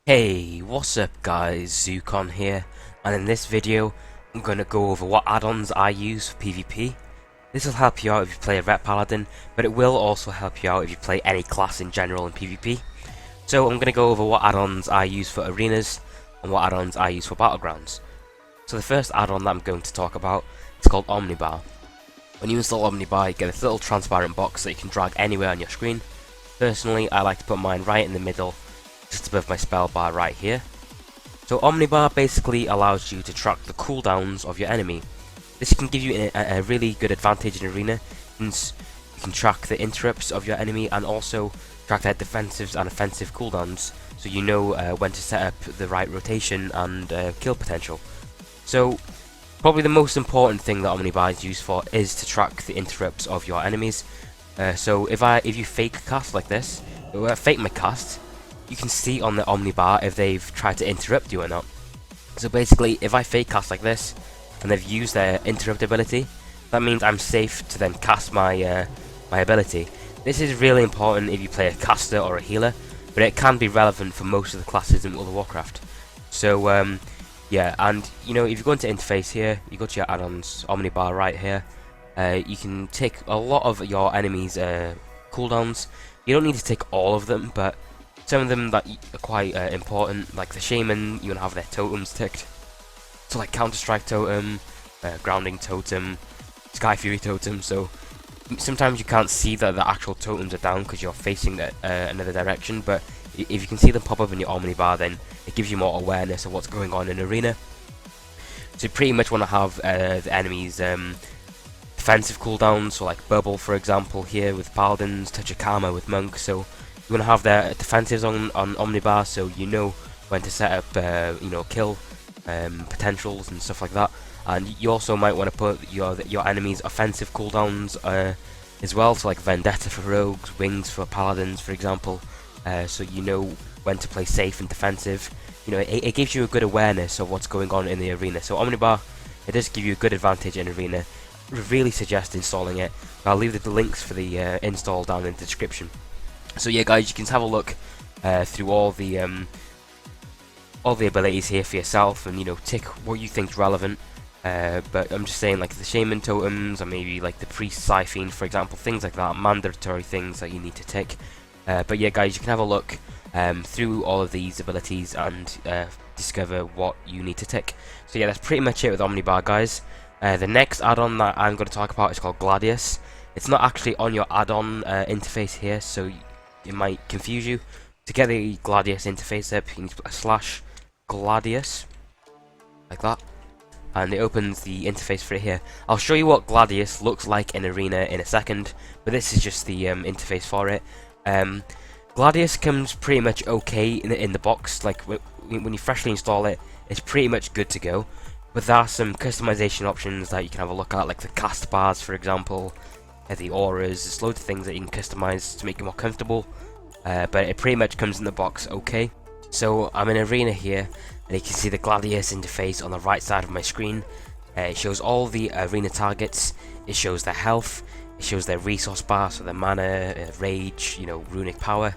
Hey, what's up guys, Zukon here, and in this video I'm going to go over what add-ons I use for PvP. This will help you out if you play a Ret Paladin, but it will also help you out if you play any class in general in PvP. So I'm going to go over what add-ons I use for arenas, and what add-ons I use for battlegrounds. So the first add-on that I'm going to talk about is called Omni Bar. When you install Omni Bar, you get this little transparent box that you can drag anywhere on your screen. Personally, I like to put mine right in the middle, just above my spell bar right here. So Omni Bar basically allows you to track the cooldowns of your enemy. This can give you a really good advantage in arena, since you can track the interrupts of your enemy and also track their defensives and offensive cooldowns, so you know when to set up the right rotation and kill potential. So probably the most important thing that Omni Bar is used for is to track the interrupts of your enemies. So if you fake cast like this, fake my cast, you can see on the Omni Bar if they've tried to interrupt you or not. So basically, if I fake cast like this, and they've used their interrupt ability, that means I'm safe to then cast my my ability. This is really important if you play a caster or a healer, but it can be relevant for most of the classes in World of Warcraft. So yeah, and you know, if you go into interface here, you go to your add-ons, Omni Bar right here, you can take a lot of your enemies' cooldowns. You don't need to take all of them, but some of them that are quite important, like the Shaman, you want to have their totems ticked. So like Counter-Strike totem, Grounding totem, Sky Fury totem, so sometimes you can't see that the actual totems are down because you're facing another direction, but if you can see them pop up in your Omni Bar, then it gives you more awareness of what's going on in arena. So you pretty much want to have the enemy's defensive cooldowns, so like Bubble for example here with Paladins, Touch of Karma with Monk, so you want to have their defensives on Omni Bar, so you know when to set up, you know, kill potentials and stuff like that. And you also might want to put your enemy's offensive cooldowns as well, so like Vendetta for rogues, Wings for paladins, for example. So you know when to play safe and defensive. You know, it gives you a good awareness of what's going on in the arena. So Omni Bar, it does give you a good advantage in arena. I really suggest installing it. I'll leave the links for the install down in the description. So yeah guys, you can have a look through all the abilities here for yourself, and you know, tick what you think's relevant. But I'm just saying, like the Shaman totems, or maybe like the Priest Siphene for example, things like that, mandatory things that you need to tick. But yeah guys, you can have a look through all of these abilities and discover what you need to tick. So yeah, that's pretty much it with Omni Bar guys. The next add-on that I'm going to talk about is called Gladius. It's not actually on your add-on interface here, so it might confuse you. To get the Gladius interface up, you need to put a /Gladius, like that, and it opens the interface for it here. I'll show you what Gladius looks like in Arena in a second, but this is just the interface for it. Gladius comes pretty much okay in the box. Like when you freshly install it, it's pretty much good to go. But there are some customization options that you can have a look at, like the cast bars for example, the auras. There's loads of things that you can customize to make it more comfortable. But it pretty much comes in the box okay. So I'm in Arena here, and you can see the Gladius interface on the right side of my screen. It shows all the arena targets, it shows their health, it shows their resource bar, so their mana, rage, you know, runic power.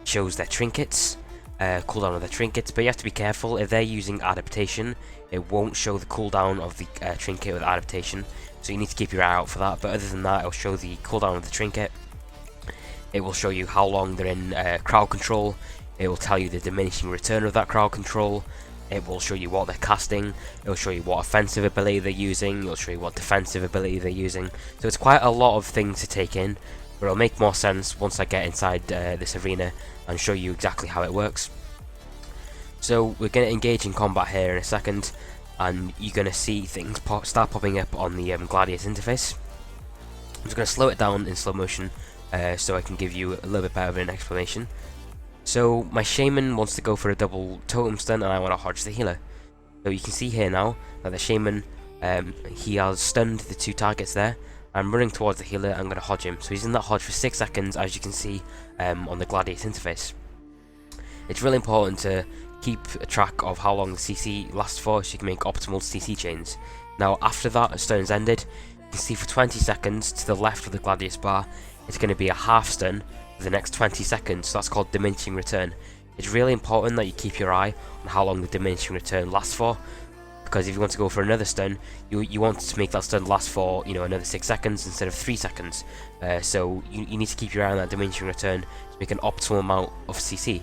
It shows their trinkets, cooldown of their trinkets, but you have to be careful. If they're using adaptation, it won't show the cooldown of the trinket with adaptation, so you need to keep your eye out for that. But other than that, it'll show the cooldown of the trinket. It will show you how long they're in crowd control. It will tell you the diminishing return of that crowd control. It will show you what they're casting. It will show you what offensive ability they're using. It will show you what defensive ability they're using. So it's quite a lot of things to take in, but it'll make more sense once I get inside this arena and show you exactly how it works. So we're going to engage in combat here in a second, and you're going to see things start popping up on the Gladius interface. I'm just going to slow it down in slow motion so I can give you a little bit better of an explanation. So my Shaman wants to go for a double totem stun, and I want to hodge the healer. So you can see here now that the Shaman, he has stunned the two targets there. I'm running towards the healer, I'm going to hodge him. So he's in that hodge for 6 seconds, as you can see on the Gladius interface. It's really important to keep a track of how long the CC lasts for, so you can make optimal CC chains. Now after that stun's ended, you can see for 20 seconds to the left of the Gladius bar, it's going to be a half stun for the next 20 seconds, so that's called diminishing return. It's really important that you keep your eye on how long the diminishing return lasts for, because if you want to go for another stun, you want to make that stun last for, you know, another 6 seconds instead of 3 seconds. So you need to keep your eye on that diminishing return to make an optimal amount of CC.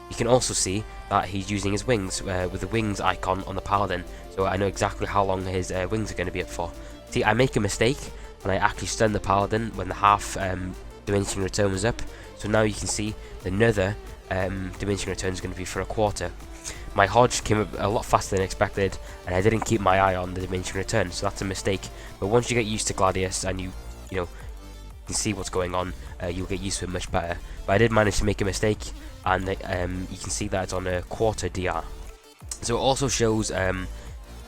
You can also see that he's using his wings with the wings icon on the paladin, so I know exactly how long his wings are going to be up for. See, I make a mistake and I actually stun the paladin when the half diminishing return was up, so now you can see another diminishing return is going to be for a quarter. My Hodge came up a lot faster than expected, and I didn't keep my eye on the diminishing return, so that's a mistake. But once you get used to Gladius and you can see what's going on, you'll get used to it much better. But I did manage to make a mistake, and you can see that it's on a quarter DR. So it also shows the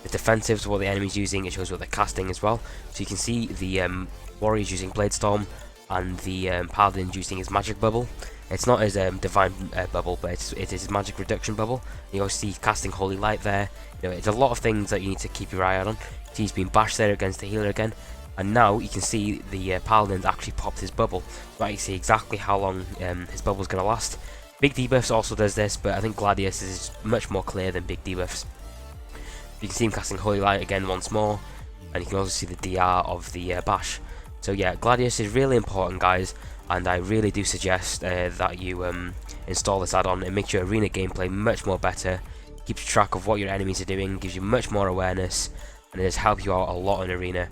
defensives, what the enemy's using. It shows what they're casting as well. So you can see the warrior's using Bladestorm, and the paladin using his magic bubble. It's not his divine bubble, but it is his magic reduction bubble. You also see casting holy light there. You know, it's a lot of things that you need to keep your eye on. See, he's been bashed there against the healer again, and now you can see the paladin's actually popped his bubble. So you see exactly how long his bubble's going to last. Big debuffs also does this, but I think Gladius is much more clear than big debuffs. You can see him casting holy light again once more, and you can also see the DR of the bash. So yeah, Gladius is really important, guys, and I really do suggest that you install this add-on. It makes your arena gameplay much more better, keeps track of what your enemies are doing, gives you much more awareness, and it does help you out a lot in arena.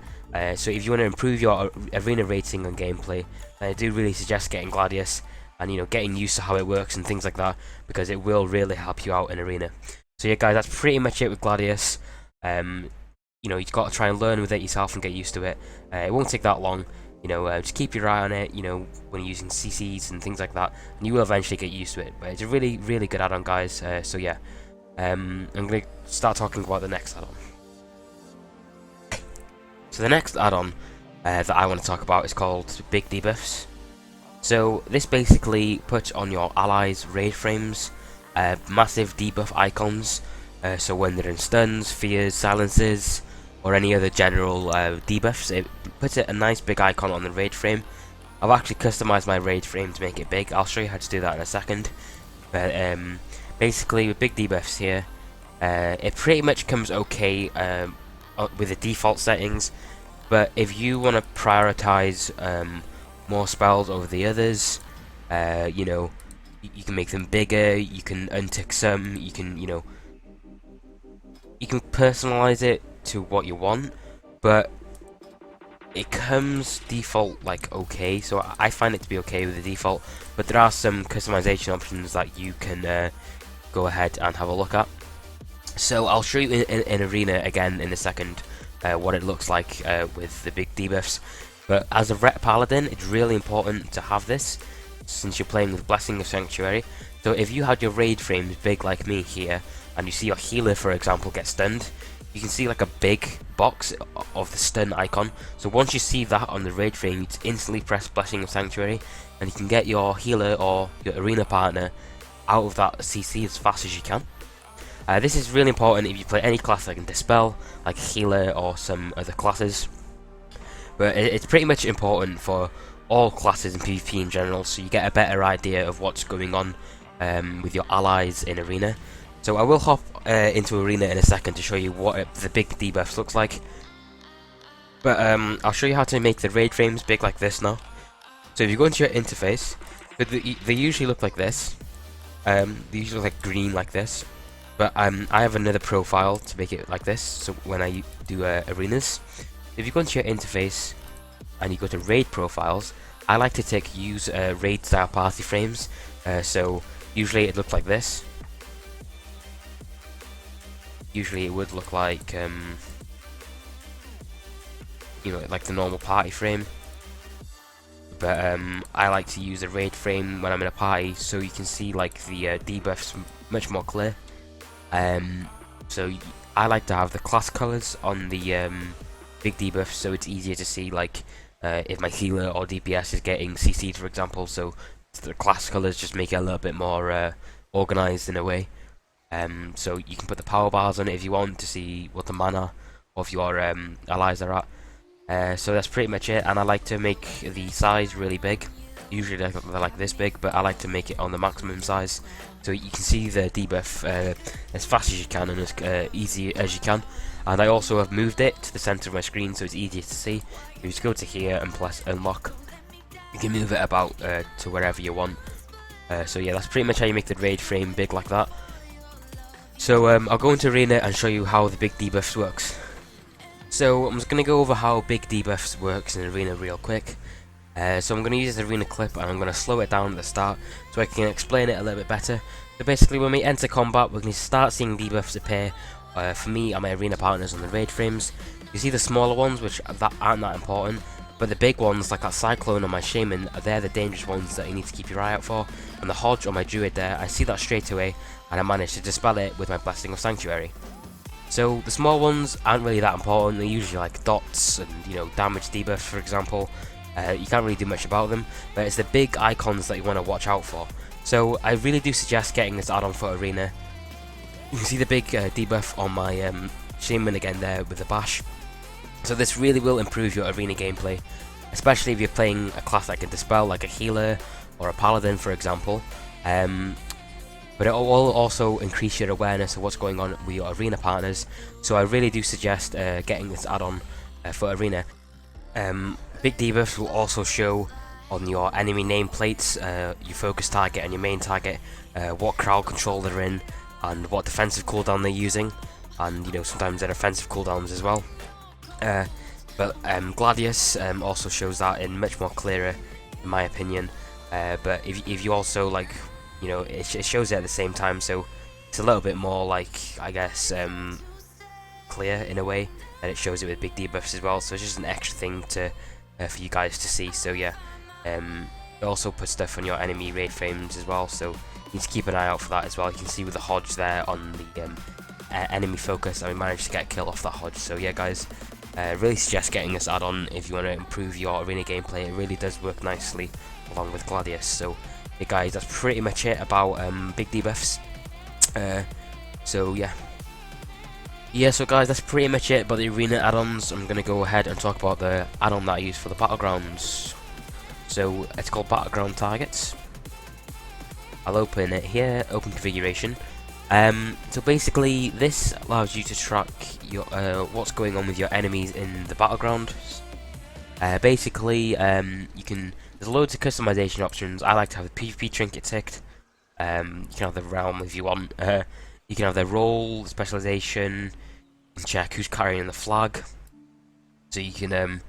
So if you want to improve your arena rating and gameplay, then I do really suggest getting Gladius, and getting used to how it works and things like that, because it will really help you out in arena. So yeah, guys, that's pretty much it with Gladius. You've got to try and learn with it yourself and get used to it. It won't take that long. Just keep your eye on it, when you're using CCs and things like that, and you will eventually get used to it. But it's a really, really good add-on, guys. So yeah, I'm going to start talking about the next add-on. So the next add-on that I want to talk about is called Big Debuffs. So this basically puts on your allies' raid frames massive debuff icons. So when they're in stuns, fears, silences, or any other general debuffs, it puts a nice big icon on the raid frame. I've actually customized my raid frame to make it big. I'll show you how to do that in a second. But basically, with big debuffs here, it pretty much comes okay with the default settings. But if you want to prioritize more spells over the others, you can make them bigger. You can untick some. You can personalize it to what you want, but it comes default like okay, so I find it to be okay with the default, but there are some customization options that you can go ahead and have a look at. So I'll show you in arena again in a second what it looks like with the big debuffs, but as a rep paladin it's really important to have this since you're playing with Blessing of Sanctuary. So if you had your raid frames big like me here, and you see your healer, for example, get stunned, you can see like a big box of the stun icon. So once you see that on the raid frame, you just instantly press Blessing of Sanctuary, and you can get your healer or your arena partner out of that CC as fast as you can. This is really important if you play any class that can dispel, like healer or some other classes. But it's pretty much important for all classes in PvP in general, so you get a better idea of what's going on with your allies in arena. So I will hop into arena in a second to show you what the big debuffs looks like. But I'll show you how to make the raid frames big like this now. So if you go into your interface, they usually look like this. They usually look like green like this. But I have another profile to make it like this, so when I do arenas. If you go into your interface and you go to raid profiles, I like to use raid style party frames. So usually it looks like this. Usually it would look like like the normal party frame, but I like to use a raid frame when I'm in a party, so you can see like the debuffs much more clear. So I like to have the class colors on the big debuffs, so it's easier to see like if my healer or DPS is getting CC'd, for example. So the class colors just make it a little bit more organized in a way. So you can put the power bars on it if you want to see what the mana of your allies are at. So that's pretty much it, and I like to make the size really big. Usually they're like this big, but I like to make it on the maximum size, so you can see the debuff as fast as you can and as easy as you can. And I also have moved it to the center of my screen so it's easier to see. You just go to here and press unlock. You can move it about to wherever you want. So yeah, that's pretty much how you make the raid frame big like that. So I'll go into Arena and show you how the big debuffs works. So I'm just going to go over how big debuffs works in Arena real quick. So I'm going to use this Arena clip and I'm going to slow it down at the start so I can explain it a little bit better. So basically when we enter combat, we're going to start seeing debuffs appear. For me and my Arena partners on the raid frames. You see the smaller ones, which aren't that important, but the big ones like that Cyclone on my Shaman, they're the dangerous ones that you need to keep your eye out for. And the Hodge on my Druid there, I see that straight away and I managed to dispel it with my Blessing of Sanctuary. So the small ones aren't really that important. They're usually like dots and, you know, damage debuffs, for example. You can't really do much about them, but it's the big icons that you want to watch out for. So I really do suggest getting this add-on for Arena. You can see the big debuff on my Shaman again there with the bash. So this really will improve your Arena gameplay, especially if you're playing a class that can dispel, like a healer or a paladin, for example. But it will also increase your awareness of what's going on with your Arena partners. So I really do suggest getting this add-on for Arena. Big debuffs will also show on your enemy nameplates, your focus target and your main target, what crowd control they're in, and what defensive cooldown they're using, and you know, sometimes they're offensive cooldowns as well. But Gladius also shows that in much more clearer, in my opinion. But if you also like, you know, it shows it at the same time, so it's a little bit more like, I guess, clear in a way, and it shows it with big debuffs as well. So it's just an extra thing to for you guys to see. So yeah, it also puts stuff on your enemy raid frames as well, so you need to keep an eye out for that as well. You can see with the Hodge there on the enemy focus, and we managed to get a kill off that Hodge. So yeah guys, really suggest getting this add-on if you want to improve your Arena gameplay. It really does work nicely along with Gladius. So hey guys, that's pretty much it about big debuffs. So yeah, so guys, that's pretty much it about the Arena add-ons. I'm going to go ahead and talk about the add-on that I use for the Battlegrounds. So it's called Battleground Targets. I'll open it here, open configuration. So basically this allows you to track your what's going on with your enemies in the battleground. Basically there's loads of customization options. I like to have the PvP trinket ticked. You can have the realm if you want. You can have their role, specialization. You can check who's carrying the flag. So you can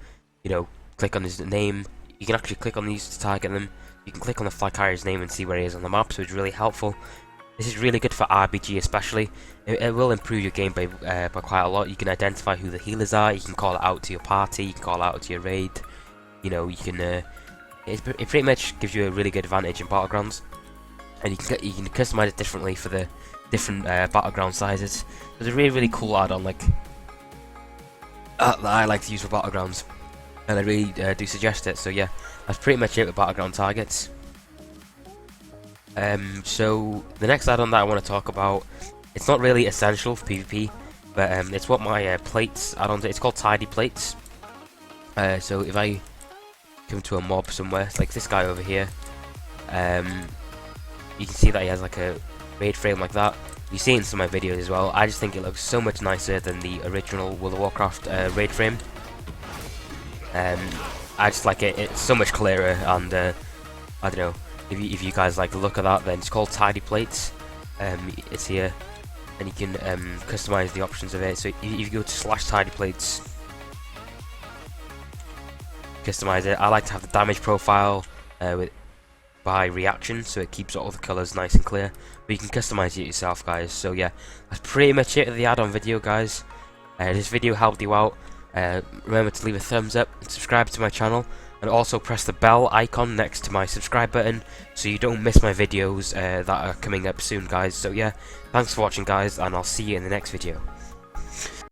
you know, click on his name. You can actually click on these to target them. You can click on the flag carrier's name and see where he is on the map, so it's really helpful. This is really good for RPG especially. It will improve your gameplay by quite a lot. You can identify who the healers are, you can call it out to your party, you can call it out to your raid. You know, you can it pretty much gives you a really good advantage in Battlegrounds. And you can customize it differently for the different battleground sizes. It's a really cool add-on like that I like to use for Battlegrounds, and I really do suggest it. So yeah, that's pretty much it with Battleground Targets. So the next add-on that I want to talk about, it's not really essential for PvP, but it's what my plates add-on to. It's called Tidy Plates. So if I come to a mob somewhere, like this guy over here, you can see that he has like a raid frame like that. You see it in some of my videos as well. I just think it looks so much nicer than the original World of Warcraft raid frame. I just like it. It's so much clearer, and I don't know. If you guys like the look of that, then it's called Tidy Plates. It's here, and you can customize the options of it. So if you go to /Tidy Plates, customize it. I like to have the damage profile by reaction, so it keeps all the colors nice and clear. But you can customize it yourself, guys. So yeah, that's pretty much it for the add-on video, guys. This video helped you out. Remember to leave a thumbs up and subscribe to my channel, and also press the bell icon next to my subscribe button so you don't miss my videos that are coming up soon, guys. So yeah, thanks for watching, guys, and I'll see you in the next video.